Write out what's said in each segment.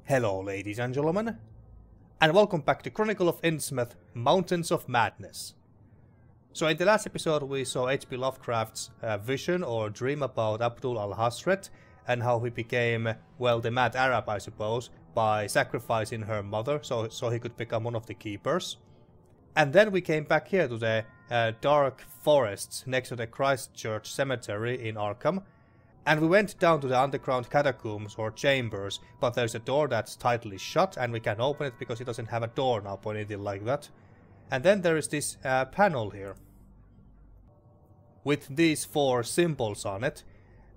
Hello ladies and gentlemen, and welcome back to Chronicle of Innsmouth, Mountains of Madness. So in the last episode we saw H.P. Lovecraft's vision or dream about Abdul al-Hasret and how he became, well, the mad Arab I suppose, by sacrificing her mother so he could become one of the keepers. And then we came back here to the dark forests next to the Christchurch Cemetery in Arkham. And we went down to the underground catacombs or chambers, but there's a door that's tightly shut and we can't open it because it doesn't have a doorknob or anything like that. And then there is this panel here with these 4 symbols on it,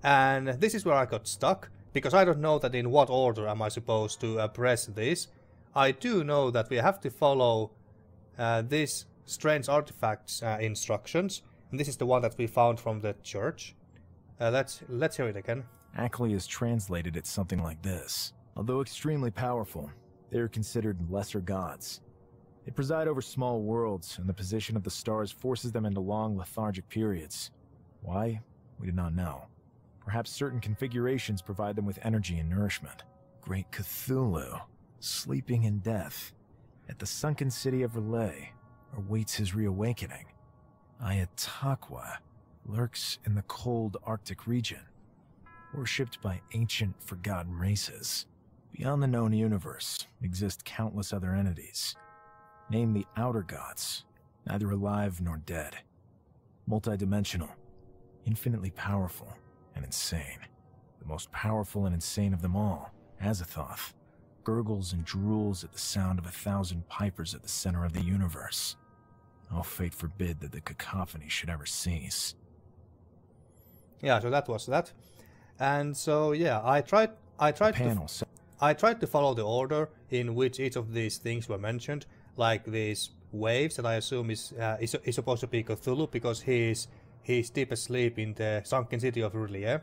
and this is where I got stuck because I don't know that in what order am I supposed to press these. I do know that we have to follow these strange artifacts instructions, and this is the one that we found from the church. Let's hear it again. Ackley has translated it something like this. Although extremely powerful, they are considered lesser gods. They preside over small worlds, and the position of the stars forces them into long lethargic periods. Why? We do not know. Perhaps certain configurations provide them with energy and nourishment. Great Cthulhu, sleeping in death, at the sunken city of Relay, awaits his reawakening. Ayatakwa lurks in the cold Arctic region, worshipped by ancient forgotten races. Beyond the known universe exist countless other entities. Name the outer gods, neither alive nor dead. Multidimensional, infinitely powerful, and insane. The most powerful and insane of them all, Azathoth, gurgles and drools at the sound of 1,000 pipers at the center of the universe. Oh, fate forbid that the cacophony should ever cease. Yeah, so that was that. And so yeah, I tried to follow the order in which each of these things were mentioned, like these waves that I assume is supposed to be Cthulhu because he's deep asleep in the sunken city of R'lyeh.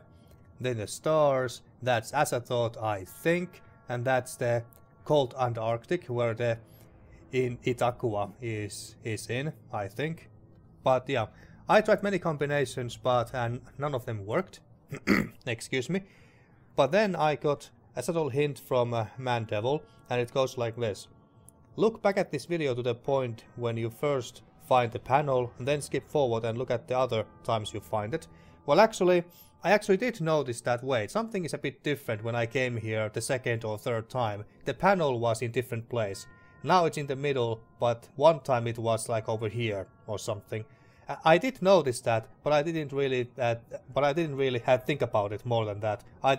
Then the stars, that's Azathoth I think, and that's the cold Antarctic where the Itakua is in, I think. But yeah, I tried many combinations, but none of them worked. Excuse me. But then I got a subtle hint from Man-Devil, and it goes like this. Look back at this video to the point when you first find the panel, and then skip forward and look at the other times you find it. Well, I actually did notice that, wait, something is a bit different when I came here the second or third time. The panel was in different place. Now it's in the middle, but one time it was like over here or something. I did notice that, but I didn't really think about it more than that. I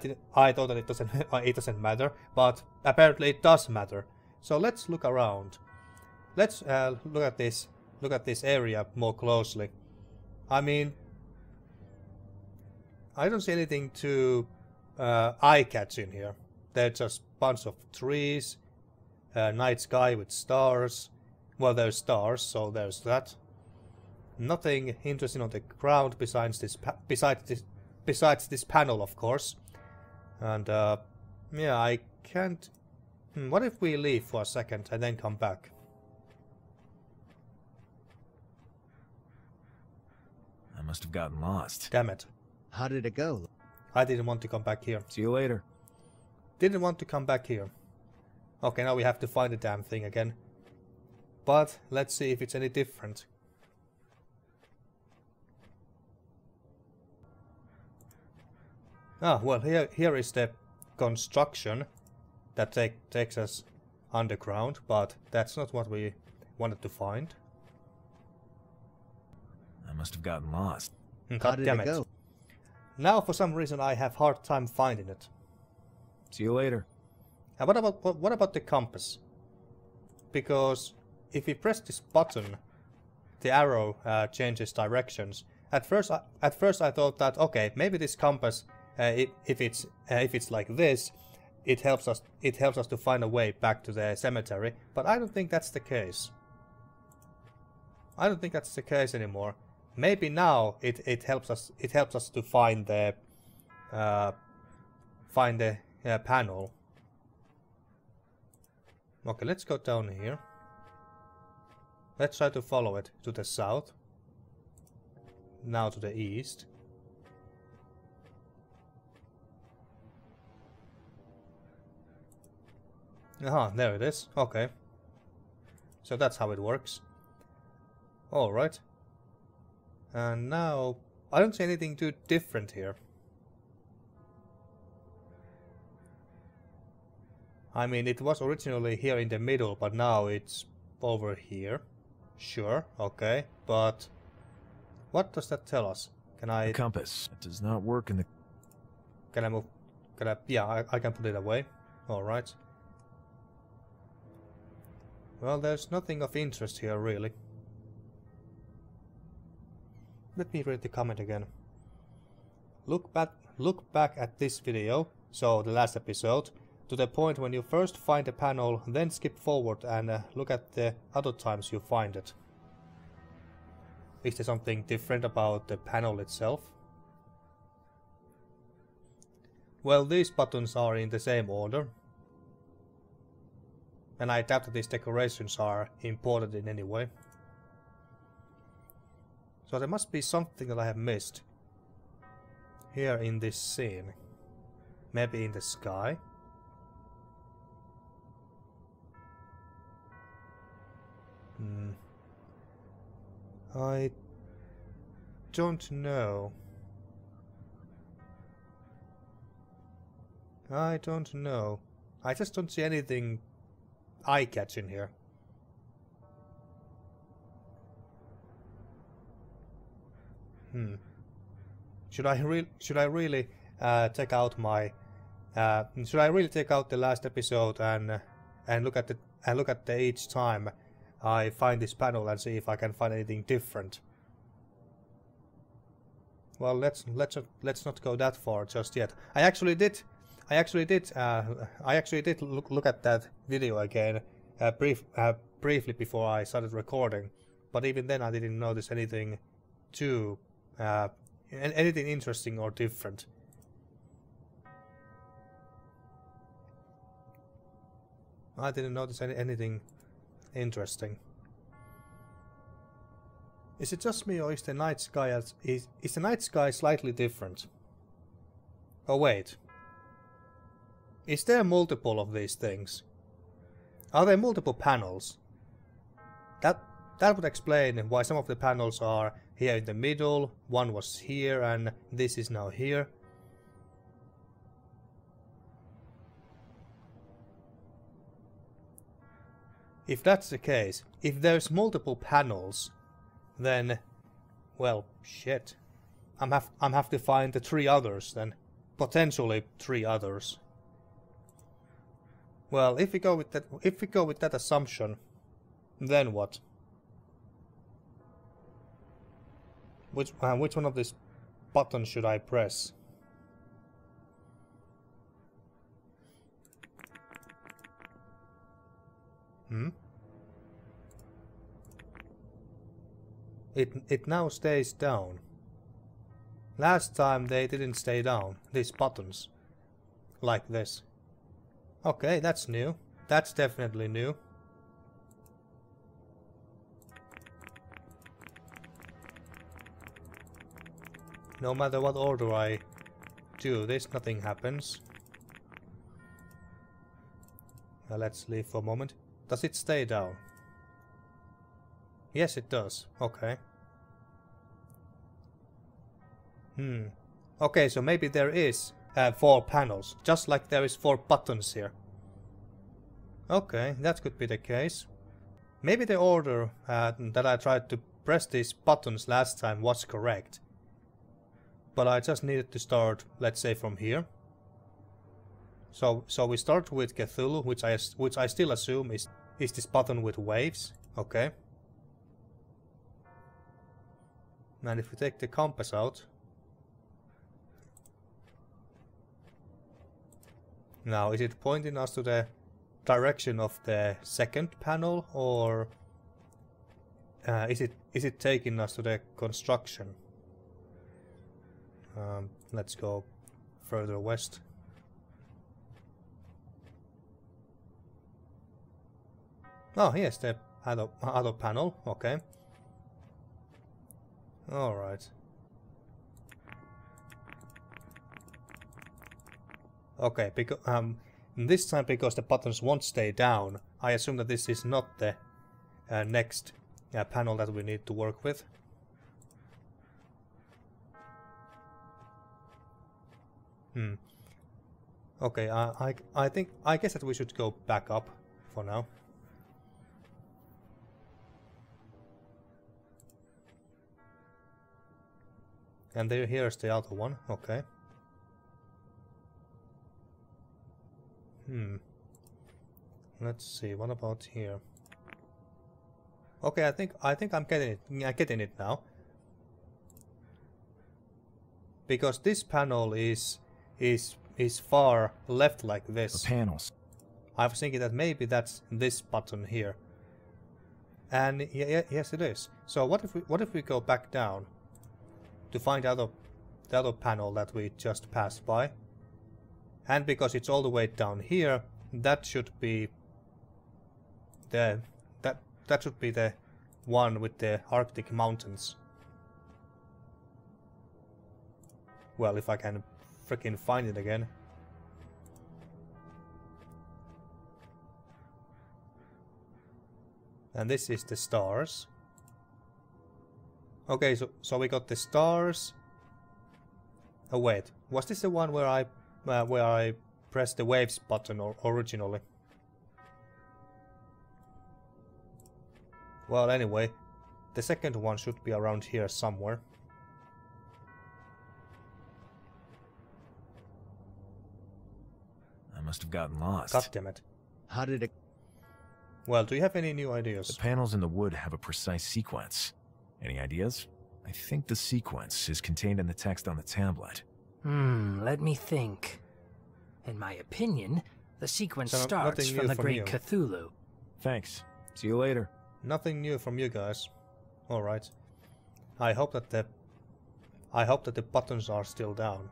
thought that it doesn't matter, but apparently it does matter. So let's look around. Let's look at this area more closely. I mean, I don't see anything too eye-catching here. There's just a bunch of trees, night sky with stars. Well, there's stars, so there's that. Nothing interesting on the ground besides this panel, of course. And yeah, I can't. What if we leave for a second and then come back? I must have gotten lost. Damn it. How did it go? I didn't want to come back here. See you later. Didn't want to come back here. Okay, now we have to find the damn thing again. But let's see if it's any different. Ah, well, here is the construction that takes us underground, but that's not what we wanted to find. I must have gotten lost. God damn it. Go? Now, for some reason, I have hard time finding it. See you later. And what about the compass? Because if we press this button, the arrow changes directions. At first I thought that, okay, maybe this compass, if it's like this, it helps us to find a way back to the cemetery. But I don't think that's the case. I don't think that's the case anymore. Maybe now it helps us to find the panel. Okay, let's go down here. Let's try to follow it to the south. Now to the east. Aha, there it is. Okay. So that's how it works. Alright. And now, I don't see anything too different here. I mean, it was originally here in the middle, but now it's over here. Sure, okay, but what does that tell us? Can I... A compass. It does not work in the... Can I move... Can I... Yeah, I can put it away. Alright. Well, there's nothing of interest here, really. Let me read the comment again. Look back at this video, so the last episode, to the point when you first find a panel, then skip forward and look at the other times you find it. Is there something different about the panel itself? Well, these buttons are in the same order. And I doubt that these decorations are important in any way. So there must be something that I have missed. Here in this scene. Maybe in the sky? I don't know. I don't know. I just don't see anything eye-catching here. Should I really take out my should I really take out the last episode and look at the each time I find this panel and see if I can find anything different? Well, let's not go that far just yet. I actually did look at that video again briefly before I started recording, but even then I didn't notice anything too anything interesting or different. I didn't notice anything interesting. Is it just me, or is the night sky is the night sky slightly different? Oh wait. Is there multiple of these things? Are there multiple panels? That would explain why some of the panels are here in the middle, one was here, and this is now here. If that's the case, if there's multiple panels, then, well, shit. I'm have to find the 3 others then. Potentially 3 others. Well, if we go with that assumption, then what? Which one of these buttons should I press? It now stays down. Last time they didn't stay down, these buttons. Like this. Okay, that's new. That's definitely new. No matter what order I do this, nothing happens. Now let's leave for a moment. Does it stay down? Yes, it does. Okay. Okay, so maybe there is 4 panels, just like there is 4 buttons here. Okay, that could be the case. Maybe the order that I tried to press these buttons last time was correct. But I just needed to start, let's say, from here. So we start with Cthulhu, which I still assume is this button with waves. Okay. And if we take the compass out. Now, is it pointing us to the direction of the second panel, or is it taking us to the construction? Let's go further west. Oh, yes, the other panel. Okay. All right. Okay, because this time, because the buttons won't stay down, I assume that this is not the next panel that we need to work with. Okay, I guess that we should go back up for now. And here's the other one. Okay. Let's see. What about here? Okay, I think I'm getting it now. Because this panel is far left like this. The panels. I was thinking that maybe that's this button here. And yes, it is. So what if we go back down to find the other panel that we just passed by? And because it's all the way down here, that should be the that should be the one with the Arctic mountains. Well, if I can freaking find it again. And this is the stars. Okay, so we got the stars. Oh wait, was this the one where I pressed the waves button originally? Well, anyway, the second one should be around here somewhere. I must have gotten lost. God damn it. How did it... Well, do you have any new ideas? The panels in the wood have a precise sequence. Any ideas? I think the sequence is contained in the text on the tablet. Let me think. In my opinion, the sequence starts from the Great Cthulhu. Thanks. See you later. Nothing new from you guys. Alright. I hope that the buttons are still down.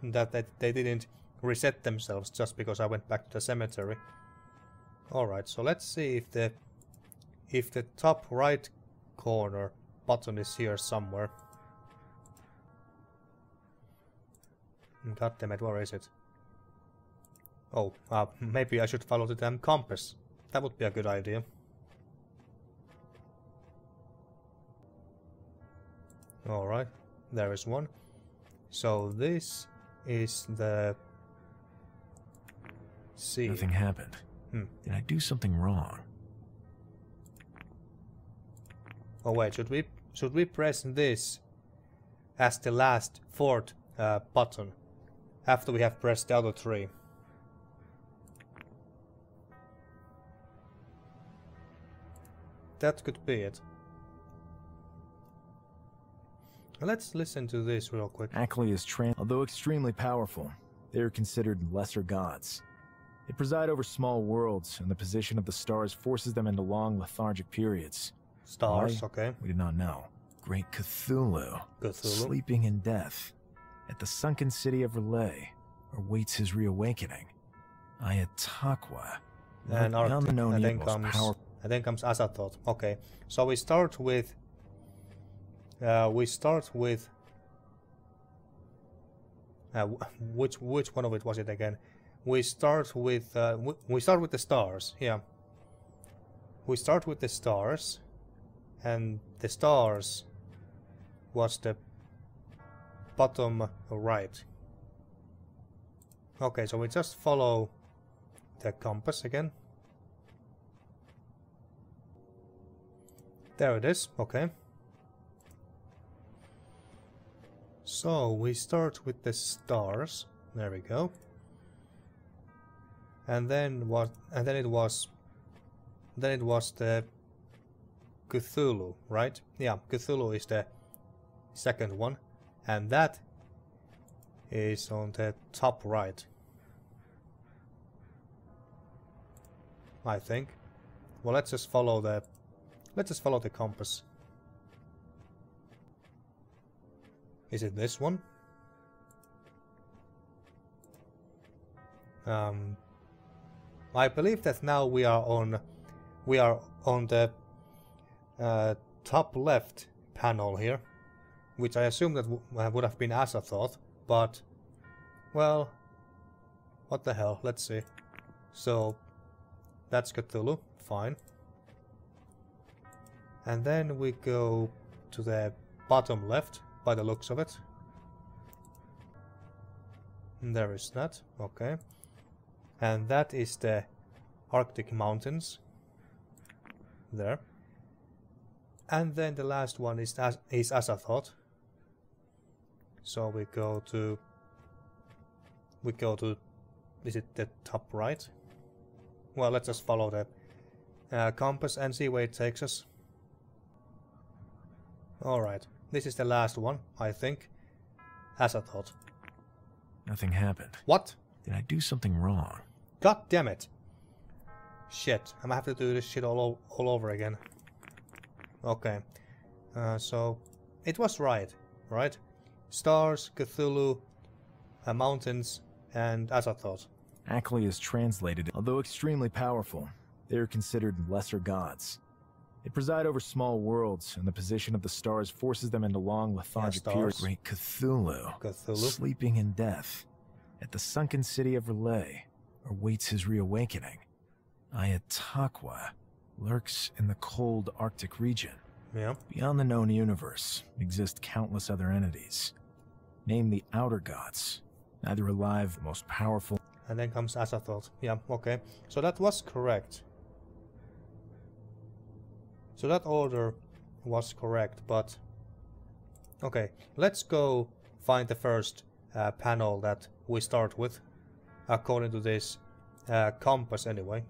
That they didn't reset themselves just because I went back to the cemetery. Alright, so let's see if the top right corner button is here somewhere. God damn it, where is it? Oh, maybe I should follow the damn compass. That would be a good idea. Alright, there is one. So this is the sea. Nothing happened. Did I do something wrong? Oh wait, should we press this as the last fourth button after we have pressed the other three? That could be it. Let's listen to this real quick. Ackley is although extremely powerful, they are considered lesser gods. They preside over small worlds, and the position of the stars forces them into long lethargic periods. Stars, okay. We do not know. Great Cthulhu, sleeping in death, at the sunken city of Relay, awaits his reawakening. Ayatakwa, and then comes Azathoth. Okay, so we start with which one of it was it again? We start with the stars. Yeah, we start with the stars, and the stars was the bottom right. Okay, so we just follow the compass again. There it is. Okay. So we start with the stars. There we go. And then what? And then it was the Cthulhu, right? Yeah, Cthulhu is the second one, and that is on the top right, I think. Well, let's just follow the compass. Is it this one? I believe that now we are on the top left panel here, which I assume that would have been Azathoth, but Well, what the hell? Let's see. So, that's Cthulhu. Fine. And then we go to the bottom left, by the looks of it. And there is that. Okay. And that is the Arctic Mountains. There. And then the last one is Azathoth. So we go to... Is it the top right? Well, let's just follow the compass and see where it takes us. Alright, this is the last one, I think. Azathoth. Nothing happened. What? Did I do something wrong? God damn it. Shit, I'm gonna have to do this shit all over again. Okay. So, it was right? Stars, Cthulhu, mountains, and Azathoth. Ackley is translated, although extremely powerful, they are considered lesser gods. They preside over small worlds, and the position of the stars forces them into long lethargic periods. Great Cthulhu, sleeping in death, at the sunken city of Relay, awaits his reawakening. Ayatakwa lurks in the cold Arctic region. Yeah. Beyond the known universe exist countless other entities. Name the outer gods, neither alive, the most powerful. And then comes Azathoth. Yeah, okay. So that was correct. So that order was correct, but... Okay, let's go find the first panel that we start with, according to this compass anyway.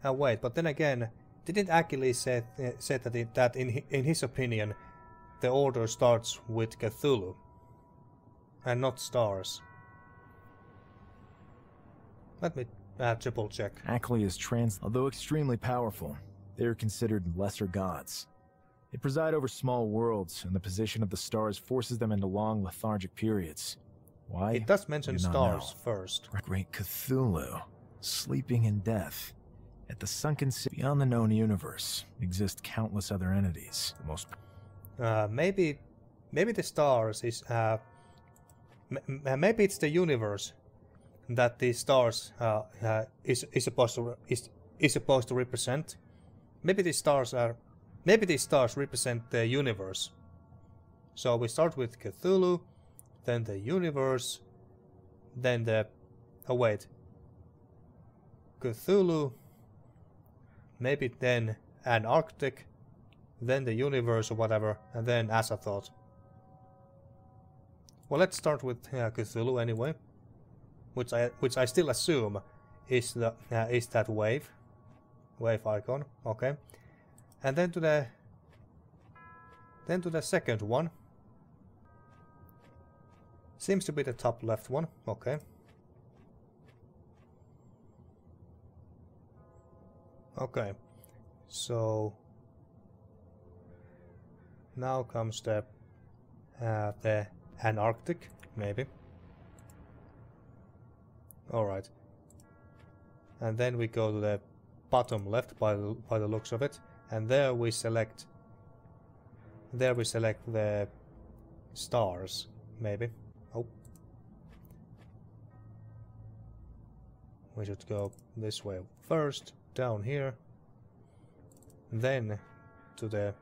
Wait, but then again, didn't Achilles say that in his opinion, the order starts with Cthulhu, and not stars? Let me triple check. Ackley is although extremely powerful, they are considered lesser gods. They preside over small worlds, and the position of the stars forces them into long lethargic periods. Why? It does mention stars first. Great Cthulhu, sleeping in death. At the sunken city beyond the known universe exist countless other entities. The most maybe the stars is maybe it's the universe that the stars is supposed to represent. Maybe these stars represent the universe. So we start with Cthulhu, then the universe, then the Cthulhu, maybe then an Arctic, then the universe or whatever, and then Azathoth. Well, let's start with Cthulhu anyway, which I still assume is that wave icon. Okay, and then to the second one. Seems to be the top left one. Okay. Okay, so now comes the Antarctic, maybe. All right, and then we go to the bottom left by the looks of it, and there we select the stars, maybe. Oh, we should go this way first. Down here, then to the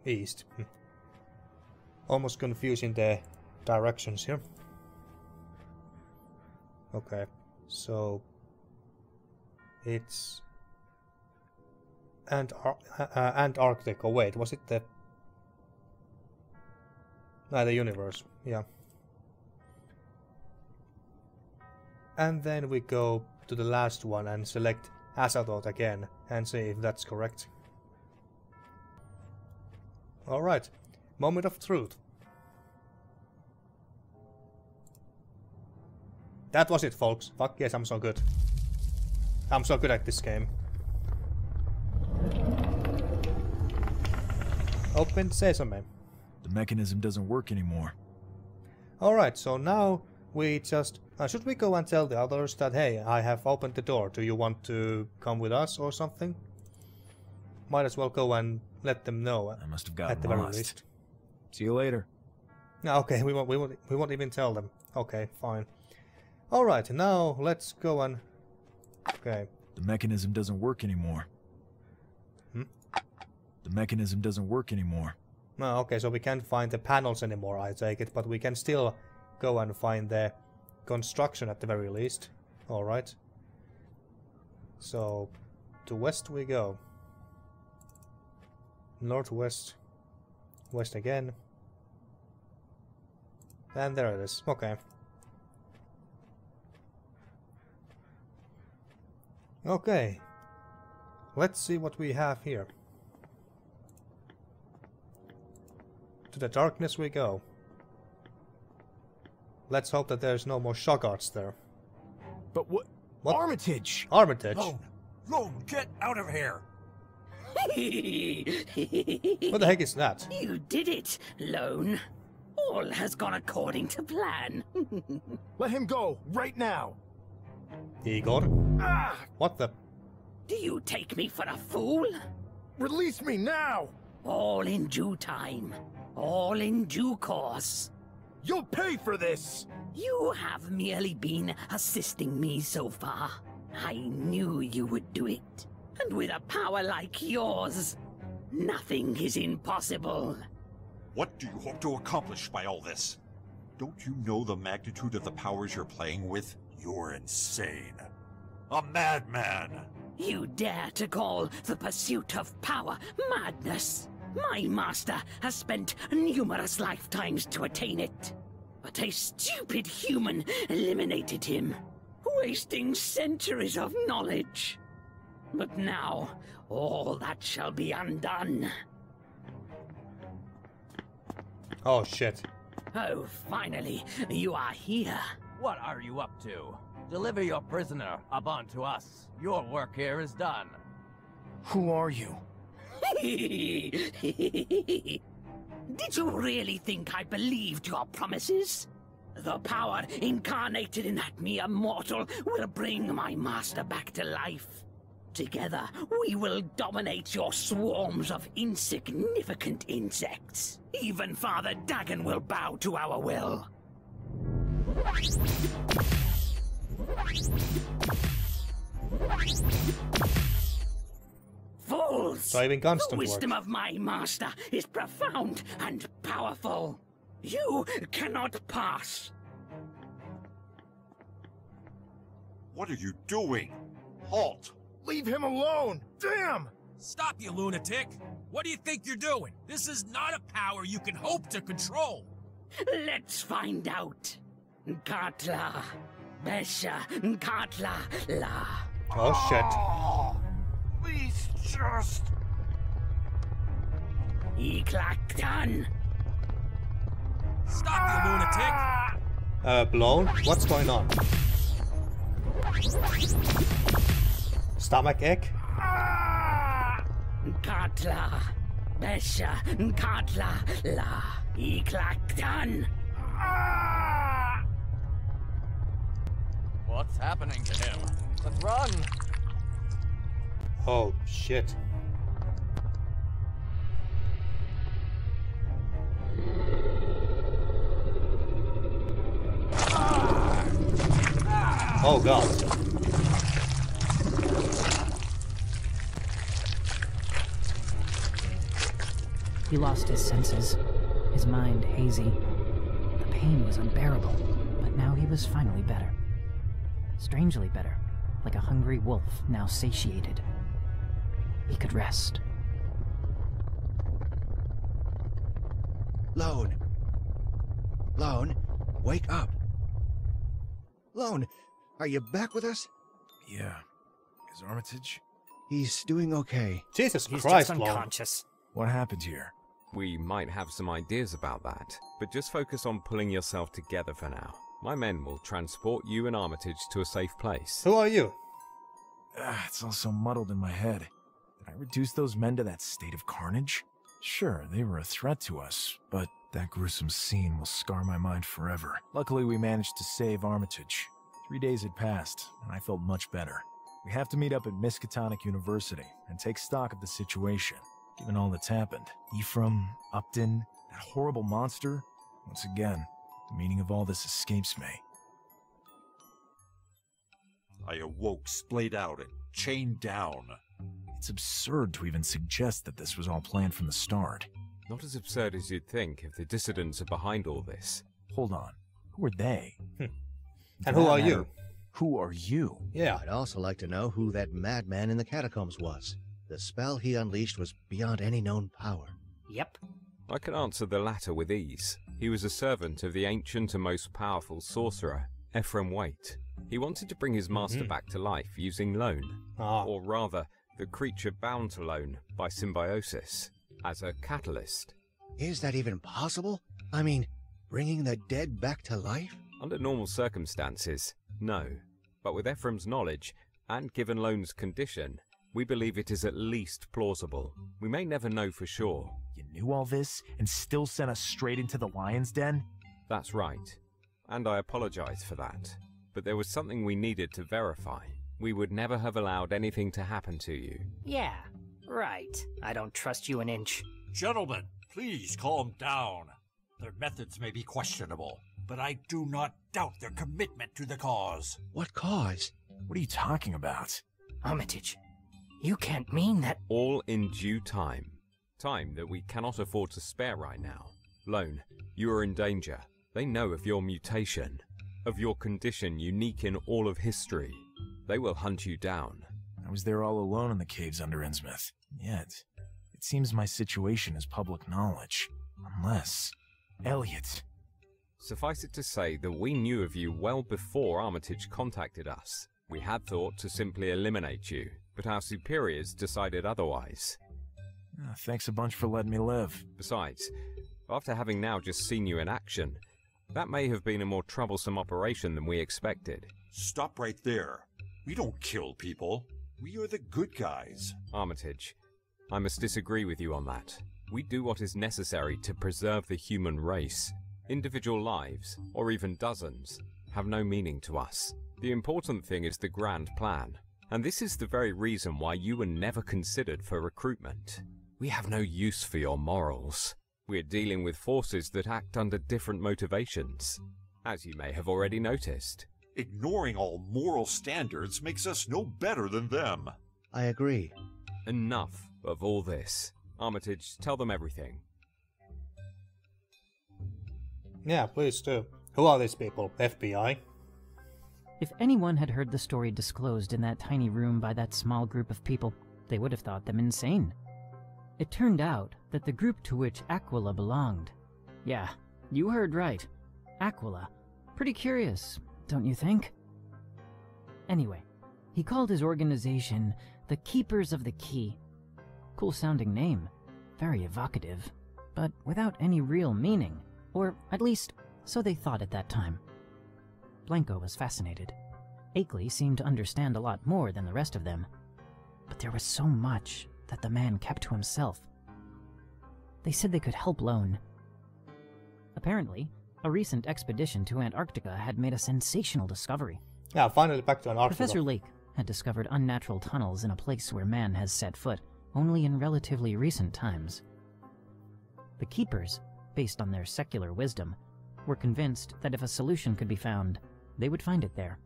east. Almost confusing the directions here. Okay, so it's Antarctic. Oh wait, was it the universe? Yeah. And then we go to the last one and select Azathoth again and see if that's correct. Alright, moment of truth. That was it, folks. Fuck yes, I'm so good. I'm so good at this game. Open sesame. The mechanism doesn't work anymore. Alright, so now we just... should we go and tell the others that, hey, I have opened the door, do you want to come with us or something? Might as well go and let them know. I must have gotten at the very lost. least. See you later. No, okay, we won't even tell them. Okay, fine. Alright, now let's go and... Okay. The mechanism doesn't work anymore. The mechanism doesn't work anymore. No, okay, so we can't find the panels anymore, I take it, but we can still go and find the construction at the very least. Alright. So, to west we go. Northwest. West again. And there it is. Okay. Okay. Let's see what we have here. To the darkness we go. Let's hope that there's no more shoggarts there. But what? Armitage! Armitage? Lone, get out of here! What the heck is that? You did it, Lone. All has gone according to plan. Let him go, right now! Igor? What the? Do you take me for a fool? Release me now! All in due time. All in due course. You'll pay for this! You have merely been assisting me so far. I knew you would do it. And with a power like yours, nothing is impossible. What do you hope to accomplish by all this? Don't you know the magnitude of the powers you're playing with? You're insane. A madman! You dare to call the pursuit of power madness? My master has spent numerous lifetimes to attain it. But a stupid human eliminated him, wasting centuries of knowledge. But now, all that shall be undone. Oh shit. Oh, finally, you are here. What are you up to? Deliver your prisoner up onto us. Your work here is done. Who are you? Did you really think I believed your promises? The power incarnated in that mere mortal will bring my master back to life. Together, we will dominate your swarms of insignificant insects. Even Father Dagon will bow to our will. Fools! The wisdom of my master is profound and powerful. You cannot pass. What are you doing? Halt! Leave him alone! Damn! Stop, you lunatic! What do you think you're doing? This is not a power you can hope to control! Let's find out. Katla, Besha, Katla, La. Oh shit. Please just... Iklaktan. Stop, you lunatic! Blown? What's going on? Stomach ache? Katla, Besha, Katla, La. Iklaktan. What's happening to him? Let's run! Oh shit. Oh god. He lost his senses, his mind hazy. The pain was unbearable, but now he was finally better. Strangely better, like a hungry wolf now satiated. He could rest. Lone! Lone, wake up! Lone, are you back with us? Yeah. Is Armitage? He's doing okay. Jesus He's Christ, just Lone. unconscious. What happened here? We might have some ideas about that, but just focus on pulling yourself together for now. My men will transport you and Armitage to a safe place. Who are you? It's all so muddled in my head. Did I reduce those men to that state of carnage? Sure, they were a threat to us, but that gruesome scene will scar my mind forever. Luckily, we managed to save Armitage. 3 days had passed, and I felt much better. We have to meet up at Miskatonic University and take stock of the situation. Given all that's happened, Ephraim, Upton, That horrible monster? Once again, the meaning of all this escapes me. I awoke splayed out and chained down. It's absurd to even suggest that this was all planned from the start. Not as absurd as you'd think if the dissidents are behind all this. Hold on. Who are they? And who are you? Who are you? Yeah. I'd also like to know who that madman in the catacombs was. The spell he unleashed was beyond any known power. Yep. I can answer the latter with ease. He was a servant of the ancient and most powerful sorcerer, Ephraim Waite. He wanted to bring his master back to life using loan. Or rather, the creature bound to loan by symbiosis, as a catalyst. Is that even possible? I mean, bringing the dead back to life? Under normal circumstances, no. But with Ephraim's knowledge, and given loan's condition, we believe it is at least plausible. We may never know for sure. You knew all this and still sent us straight into the lion's den? That's right. And I apologize for that. But there was something we needed to verify. We would never have allowed anything to happen to you. Yeah, right. I don't trust you an inch. Gentlemen, please calm down. Their methods may be questionable, but I do not doubt their commitment to the cause. What cause? What are you talking about? Armitage, you can't mean that... All in due time. Time that we cannot afford to spare right now. Lone, you are in danger. They know of your mutation, of your condition unique in all of history. They will hunt you down. I was there all alone in the caves under Innsmouth. Yet, it seems my situation is public knowledge. Unless... Elliot. Suffice it to say that we knew of you well before Armitage contacted us. We had thought to simply eliminate you, but our superiors decided otherwise. Thanks a bunch for letting me live. Besides, after having now just seen you in action, that may have been a more troublesome operation than we expected. Stop right there. We don't kill people. We are the good guys. Armitage, I must disagree with you on that. We do what is necessary to preserve the human race. Individual lives, or even dozens, have no meaning to us. The important thing is the grand plan. And this is the very reason why you were never considered for recruitment. We have no use for your morals. We're dealing with forces that act under different motivations, as you may have already noticed. Ignoring all moral standards makes us no better than them. I agree. Enough of all this. Armitage, tell them everything. Yeah, please do. Who are these people? FBI? If anyone had heard the story disclosed in that tiny room by that small group of people, they would have thought them insane. It turned out that the group to which Aquila belonged... Yeah, you heard right. Aquila. Pretty curious, don't you think? Anyway, he called his organization the Keepers of the Key. Cool-sounding name. Very evocative. But without any real meaning. Or, at least, so they thought at that time. Blanco was fascinated. Akeley seemed to understand a lot more than the rest of them. But there was so much that the man kept to himself. They said they could help Lone. Apparently, a recent expedition to Antarctica had made a sensational discovery. Yeah, finally back to Antarctica. Professor Lake had discovered unnatural tunnels in a place where man has set foot only in relatively recent times. The Keepers, based on their secular wisdom, were convinced that if a solution could be found, they would find it there.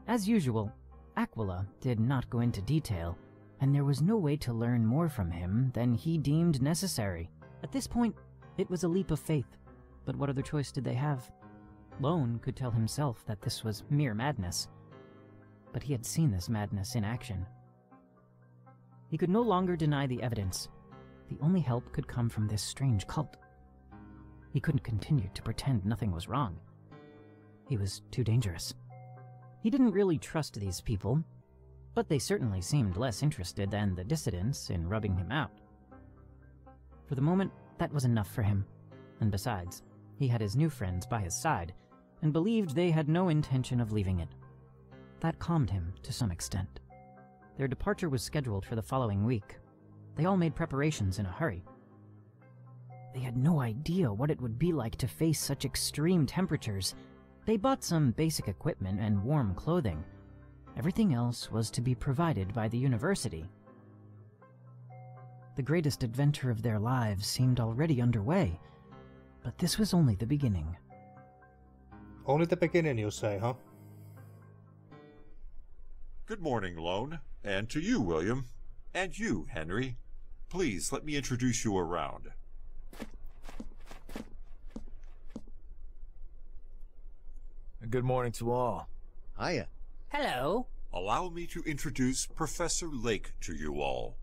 As usual, Aquila did not go into detail, and there was no way to learn more from him than he deemed necessary. At this point, it was a leap of faith, but what other choice did they have? Lone could tell himself that this was mere madness, but he had seen this madness in action. He could no longer deny the evidence. The only help could come from this strange cult. He couldn't continue to pretend nothing was wrong. He was too dangerous. He didn't really trust these people, but they certainly seemed less interested than the dissidents in rubbing him out. For the moment, that was enough for him, and besides, he had his new friends by his side, and believed they had no intention of leaving it. That calmed him to some extent. Their departure was scheduled for the following week. They all made preparations in a hurry. They had no idea what it would be like to face such extreme temperatures. They bought some basic equipment and warm clothing. Everything else was to be provided by the university. The greatest adventure of their lives seemed already underway, but this was only the beginning. Only the beginning, you say, huh? Good morning, Lone. And to you, William. And you, Henry. Please, let me introduce you around. Good morning to all. Hiya. Hello. Allow me to introduce Professor Lake to you all.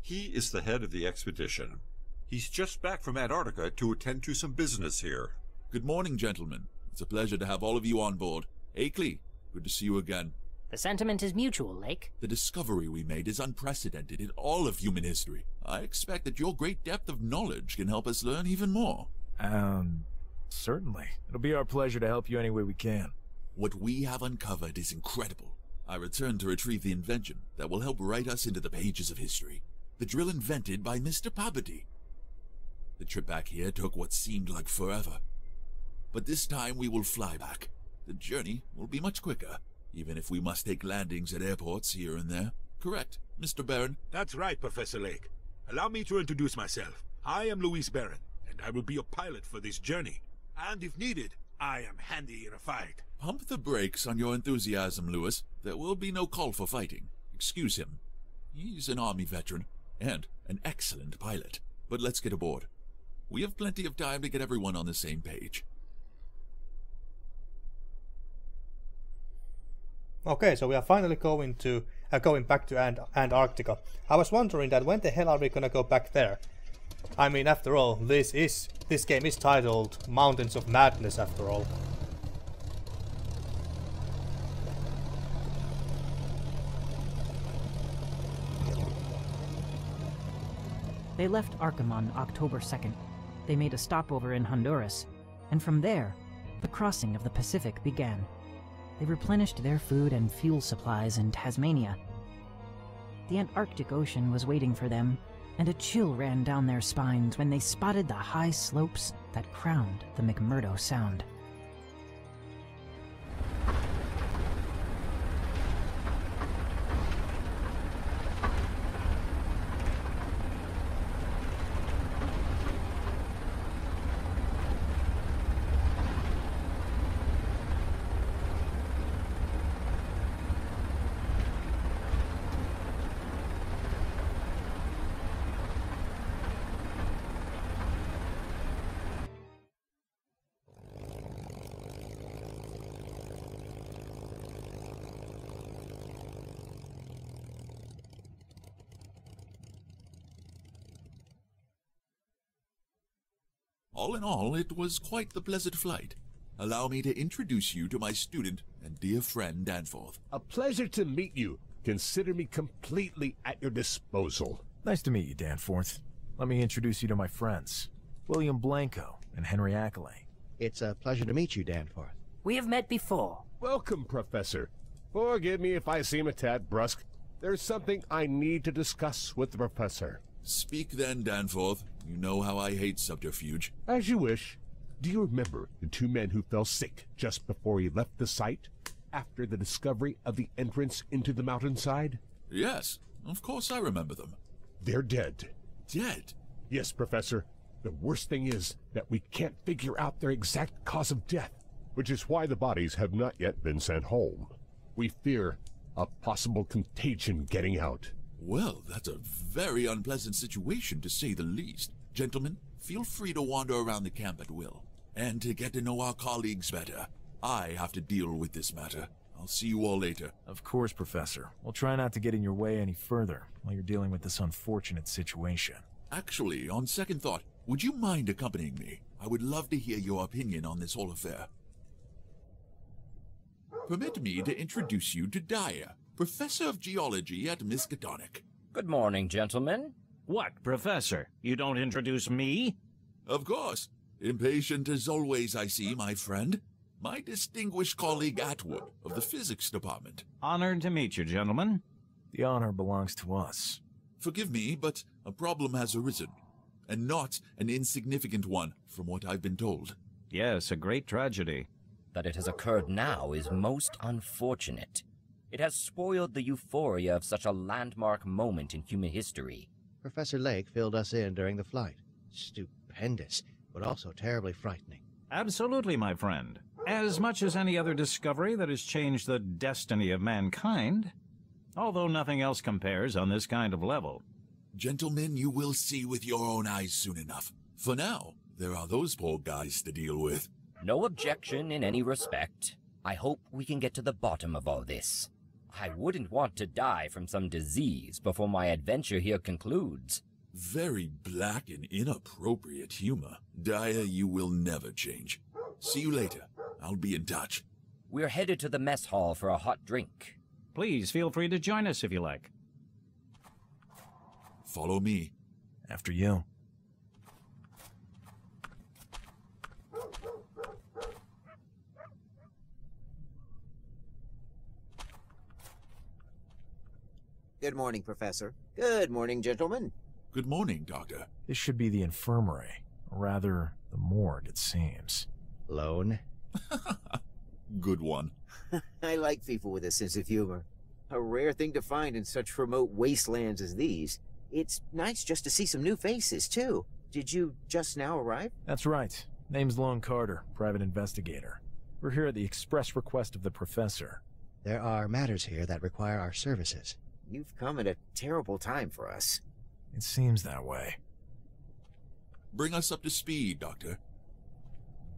He is the head of the expedition. He's just back from Antarctica to attend to some business here. Good morning, gentlemen. It's a pleasure to have all of you on board. Akeley, good to see you again. The sentiment is mutual, Lake. The discovery we made is unprecedented in all of human history. I expect that your great depth of knowledge can help us learn even more. Certainly. It'll be our pleasure to help you any way we can. What we have uncovered is incredible. I return to retrieve the invention that will help write us into the pages of history. The drill invented by Mr. Poverty. The trip back here took what seemed like forever. But this time we will fly back. The journey will be much quicker, even if we must take landings at airports here and there. Correct, Mr. Baron? That's right, Professor Lake. Allow me to introduce myself. I am Louis Baron, and I will be your pilot for this journey. And if needed, I am handy in a fight. Pump the brakes on your enthusiasm, Louis. There will be no call for fighting. Excuse him. He's an army veteran, and an excellent pilot. But let's get aboard. We have plenty of time to get everyone on the same page. Okay, so we are finally going back to Antarctica. I was wondering that when the hell are we gonna go back there? I mean, after all, this game is titled Mountains of Madness, after all. They left Arkham on October 2nd. They made a stopover in Honduras, and from there, the crossing of the Pacific began. They replenished their food and fuel supplies in Tasmania. The Antarctic Ocean was waiting for them, and a chill ran down their spines when they spotted the high slopes that crowned the McMurdo Sound. All in all, it was quite the pleasant flight. Allow me to introduce you to my student and dear friend, Danforth. A pleasure to meet you. Consider me completely at your disposal. Nice to meet you, Danforth. Let me introduce you to my friends, William Blanco and Henry Ackley. It's a pleasure to meet you, Danforth. We have met before. Welcome, Professor. Forgive me if I seem a tad brusque. There's something I need to discuss with the Professor. Speak then, Danforth. You know how I hate subterfuge. As you wish. Do you remember the two men who fell sick just before he left the site, after the discovery of the entrance into the mountainside? Yes, of course I remember them. They're dead. Dead? Yes, Professor. The worst thing is that we can't figure out their exact cause of death, which is why the bodies have not yet been sent home. We fear a possible contagion getting out. Well, that's a very unpleasant situation, to say the least. Gentlemen, feel free to wander around the camp at will. And to get to know our colleagues better, I have to deal with this matter. I'll see you all later. Of course, Professor. We'll try not to get in your way any further while you're dealing with this unfortunate situation. Actually, on second thought, would you mind accompanying me? I would love to hear your opinion on this whole affair. Permit me to introduce you to Dyer, Professor of Geology at Miskatonic. Good morning, gentlemen. What, Professor? You don't introduce me? Of course. Impatient as always, I see, my friend. My distinguished colleague Atwood of the Physics Department. Honored to meet you, gentlemen. The honor belongs to us. Forgive me, but a problem has arisen. And not an insignificant one, from what I've been told. Yes, a great tragedy. That it has occurred now is most unfortunate. It has spoiled the euphoria of such a landmark moment in human history. Professor Lake filled us in during the flight. Stupendous, but also terribly frightening. Absolutely, my friend. As much as any other discovery that has changed the destiny of mankind, although nothing else compares on this kind of level. Gentlemen, you will see with your own eyes soon enough. For now, there are those poor guys to deal with. No objection in any respect. I hope we can get to the bottom of all this. I wouldn't want to die from some disease before my adventure here concludes. Very black and inappropriate humor. Daya, you will never change. See you later. I'll be in touch. We're headed to the mess hall for a hot drink. Please feel free to join us if you like. Follow me. After you. Good morning, Professor. Good morning, gentlemen. Good morning, Doctor. This should be the infirmary. Or rather, the morgue, it seems. Lone? Good one. I like people with a sense of humor. A rare thing to find in such remote wastelands as these. It's nice just to see some new faces, too. Did you just now arrive? That's right. Name's Lone Carter, private investigator. We're here at the express request of the professor. There are matters here that require our services. You've come at a terrible time for us. It seems that way. Bring us up to speed, Doctor.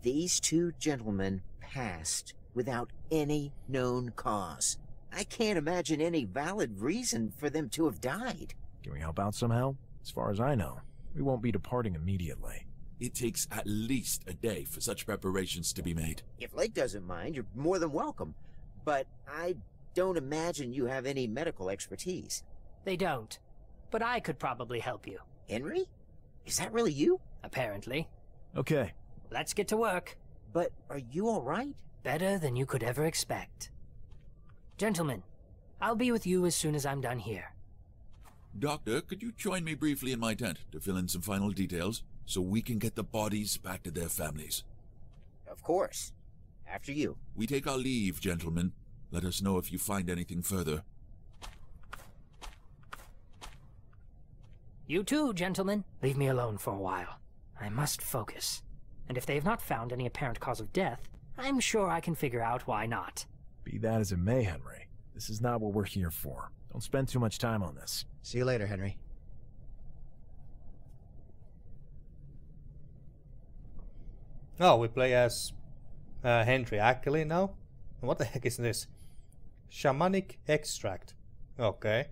These two gentlemen passed without any known cause. I can't imagine any valid reason for them to have died. Can we help out somehow? As far as I know, we won't be departing immediately. It takes at least a day for such preparations to be made. If Lake doesn't mind, you're more than welcome. But I don't imagine you have any medical expertise. They don't. But I could probably help you. Henry? Is that really you? Apparently. Okay. Let's get to work. But are you all right? Better than you could ever expect. Gentlemen, I'll be with you as soon as I'm done here. Doctor, could you join me briefly in my tent to fill in some final details so we can get the bodies back to their families? Of course. After you. We take our leave, gentlemen. Let us know if you find anything further. You too, gentlemen. Leave me alone for a while. I must focus. And if they have not found any apparent cause of death, I'm sure I can figure out why not. Be that as it may, Henry. This is not what we're here for. Don't spend too much time on this. See you later, Henry. Oh, we play as Henry Ackley now? What the heck is this? Shamanic extract. Okay.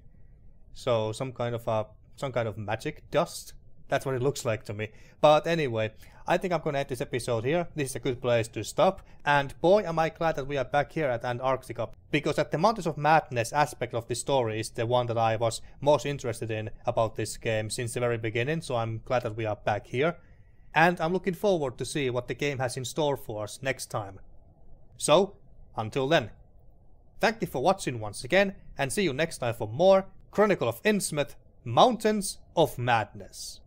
So some kind of magic dust. That's what it looks like to me. But anyway, I think I'm gonna end this episode here. This is a good place to stop. And boy, am I glad that we are back here at Antarctica. Because at the Mountains of Madness aspect of the story is the one that I was most interested in about this game since the very beginning. So I'm glad that we are back here. And I'm looking forward to see what the game has in store for us next time. So, until then, thank you for watching once again, and see you next time for more Chronicle of Innsmouth, Mountains of Madness.